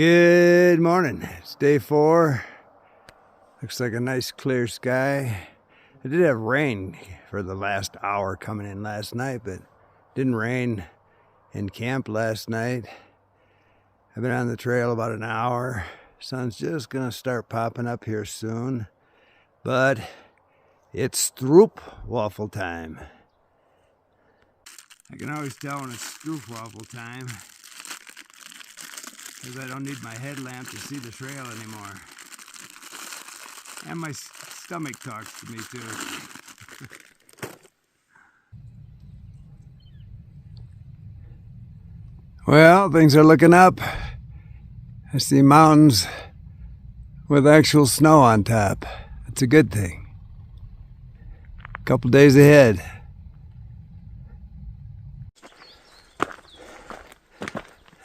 Good morning. It's day 4. Looks like a nice clear sky. It did have rain for the last hour coming in last night, but it didn't rain in camp last night. I've been on the trail about an hour. Sun's just gonna start popping up here soon, but it's Thru waffle time. I can always tell when it's Thru waffle time because I don't need my headlamp to see the trail anymore. And my stomach talks to me too. Well, things are looking up. I see mountains with actual snow on top. That's a good thing. A couple days ahead.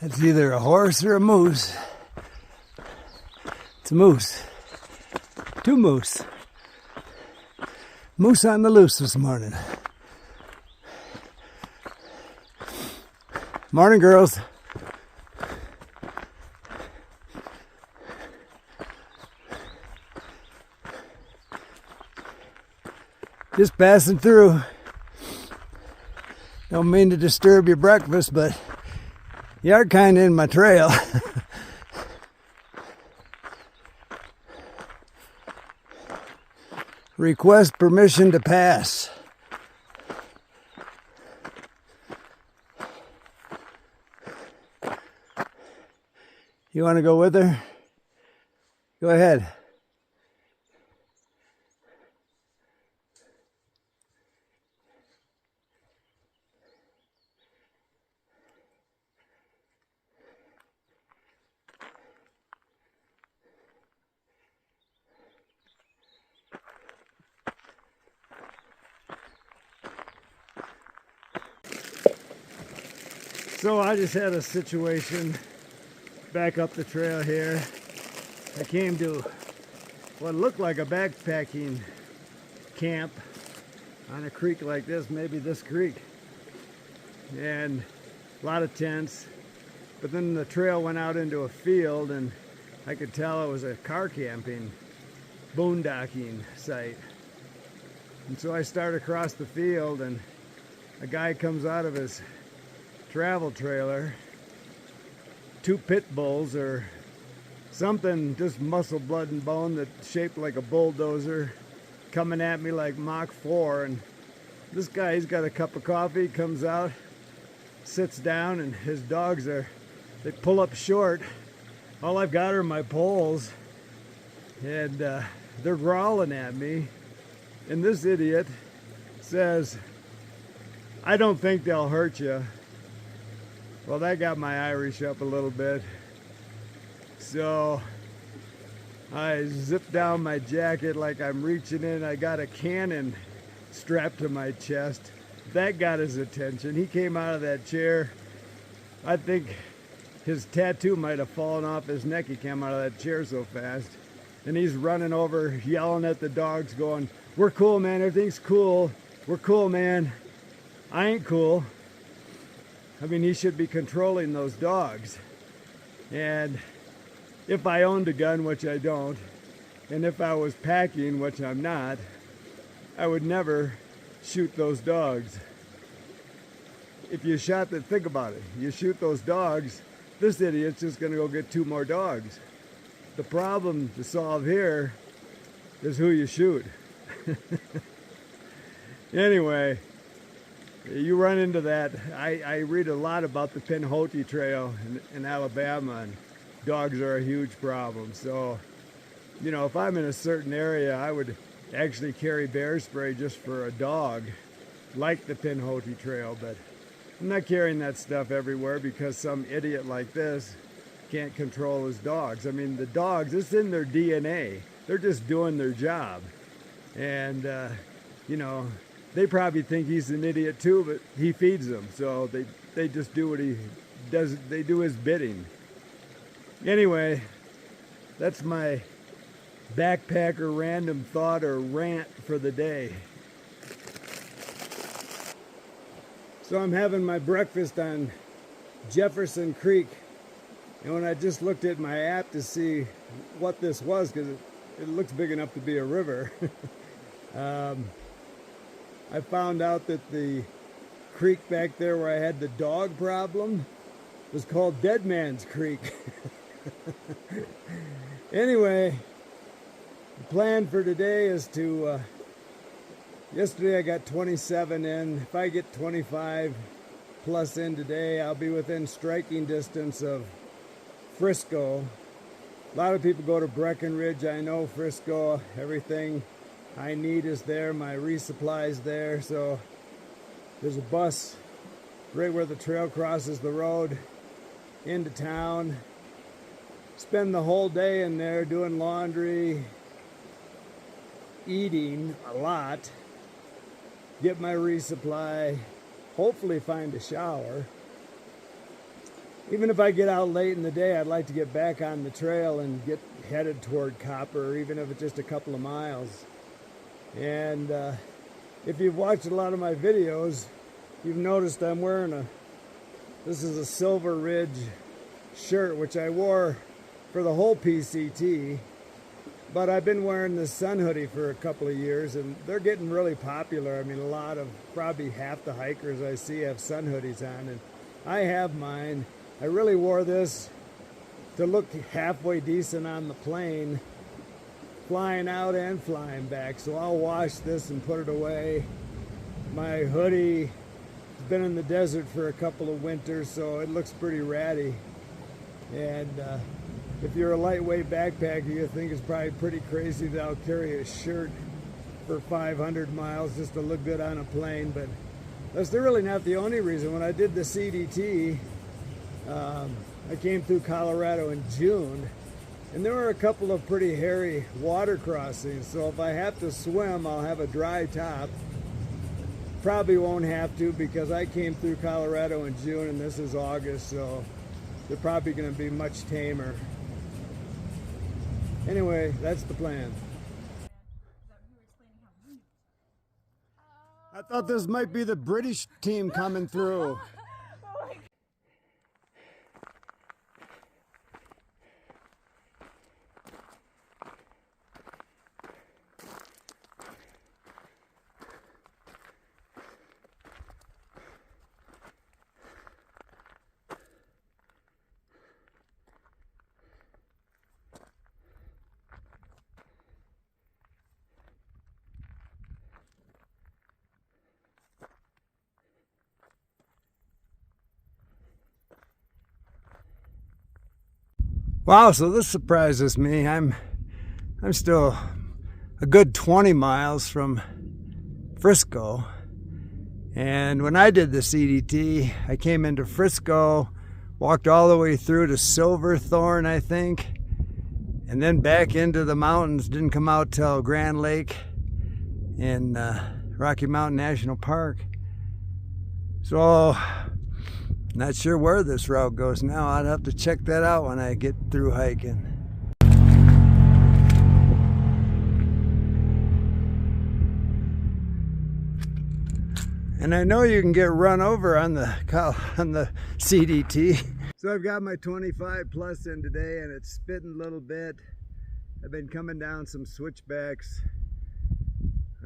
It's either a horse or a moose. It's a moose. 2 moose. Moose on the loose this morning. Morning, girls. Just passing through. Don't mean to disturb your breakfast, but you are kind of in my trail. Request permission to pass. You want to go with her? Go ahead. So I just had a situation back up the trail here. I came to what looked like a backpacking camp on a creek like this, maybe this creek. And a lot of tents. But then the trail went out into a field and I could tell it was a car camping, boondocking site. And so I started across the field and a guy comes out of his travel trailer, 2 pit bulls or something, just muscle, blood and bone that's shaped like a bulldozer, coming at me like Mach 4. And this guy, he's got a cup of coffee, comes out, sits down, and his dogs they pull up short. All I've got are my poles, and they're growling at me. And this idiot says, "I don't think they'll hurt you." Well, that got my Irish up a little bit. So I zipped down my jacket like I'm reaching in. I got a cannon strapped to my chest. That got his attention. He came out of that chair. I think his tattoo might have fallen off his neck. He came out of that chair so fast. And he's running over, yelling at the dogs, going, "We're cool, man. Everything's cool. We're cool, man." I ain't cool. I mean, he should be controlling those dogs. And if I owned a gun, which I don't, and if I was packing, which I'm not, I would never shoot those dogs. If you think about it, you shoot those dogs, this idiot's just gonna go get 2 more dogs. The problem to solve here is who you shoot. Anyway, you run into that. I read a lot about the Pinhoti Trail in Alabama, and dogs are a huge problem. So, you know, if I'm in a certain area, I would actually carry bear spray just for a dog, like the Pinhoti Trail, but I'm not carrying that stuff everywhere because some idiot like this can't control his dogs. I mean, the dogs, it's in their DNA. They're just doing their job. And, you know, they probably think he's an idiot too, but he feeds them. So they just do what he does. They do his bidding. Anyway, that's my backpacker random thought or rant for the day. So I'm having my breakfast on Jefferson Creek And when I just looked at my app to see what this was, because it looks big enough to be a river, I found out that the creek back there where I had the dog problem was called Dead Man's Creek. Anyway, the plan for today is to, yesterday I got 27 in. If I get 25 plus in today, I'll be within striking distance of Frisco. A lot of people go to Breckenridge. I know Frisco, everything I need is there. My resupply's there. So there's a bus right where the trail crosses the road into town. Spend the whole day in there doing laundry, eating a lot, get my resupply, hopefully find a shower. Even if I get out late in the day, I'd like to get back on the trail and get headed toward Copper, even if it's just a couple of miles. And if you've watched a lot of my videos, you've noticed I'm wearing this is a Silver Ridge shirt, which I wore for the whole PCT, but I've been wearing this sun hoodie for a couple of years, and they're getting really popular. I mean, probably half the hikers I see have sun hoodies on, and I have mine. I really wore this to look halfway decent on the plane, flying out and flying back. So I'll wash this and put it away. My hoodie has been in the desert for a couple of winters, so it looks pretty ratty. And if you're a lightweight backpacker, you think it's probably pretty crazy that I'll carry a shirt for 500 miles just to look good on a plane. But that's really not the only reason. When I did the CDT, I came through Colorado in June, and there were a couple of pretty hairy water crossings. So if I have to swim, I'll have a dry top. Probably won't have to, because I came through Colorado in June and this is August, so they're probably going to be much tamer. Anyway, that's the plan. I thought this might be the British team coming through. Wow, so this surprises me. I'm still a good 20 miles from Frisco. And when I did the CDT, I came into Frisco, walked all the way through to Silverthorne, I think, and then back into the mountains. Didn't come out till Grand Lake in Rocky Mountain National Park. So not sure where this route goes now. I'd have to check that out when I get through hiking. And I know you can get run over on the CDT. So I've got my 25 plus in today, and it's spitting a little bit. I've been coming down some switchbacks.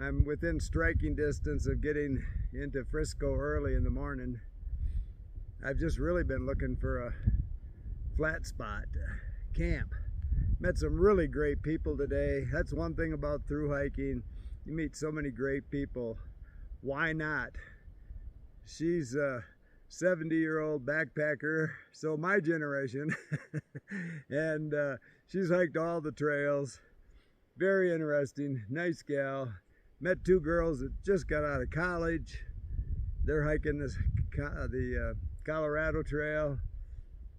I'm within striking distance of getting into Frisco early in the morning. I've just really been looking for a flat spot to camp. Met some really great people today. That's one thing about through hiking. You meet so many great people. Why not? She's a 70-year-old backpacker, so my generation. And she's hiked all the trails. Very interesting, nice gal. Met two girls that just got out of college. They're hiking the Colorado Trail.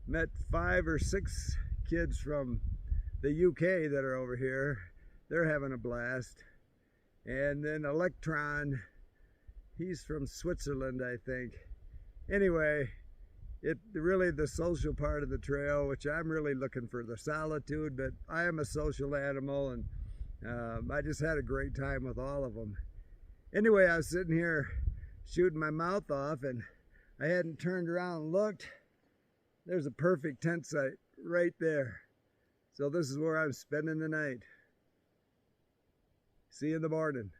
Met 5 or 6 kids from the UK that are over here. They're having a blast. And then Electron, he's from Switzerland, I think. Anyway, really the social part of the trail, which I'm really looking for the solitude, but I am a social animal, and I just had a great time with all of them. Anyway, I was sitting here shooting my mouth off, and I hadn't turned around and looked. There's a perfect tent site right there. So this is where I'm spending the night. See you in the morning.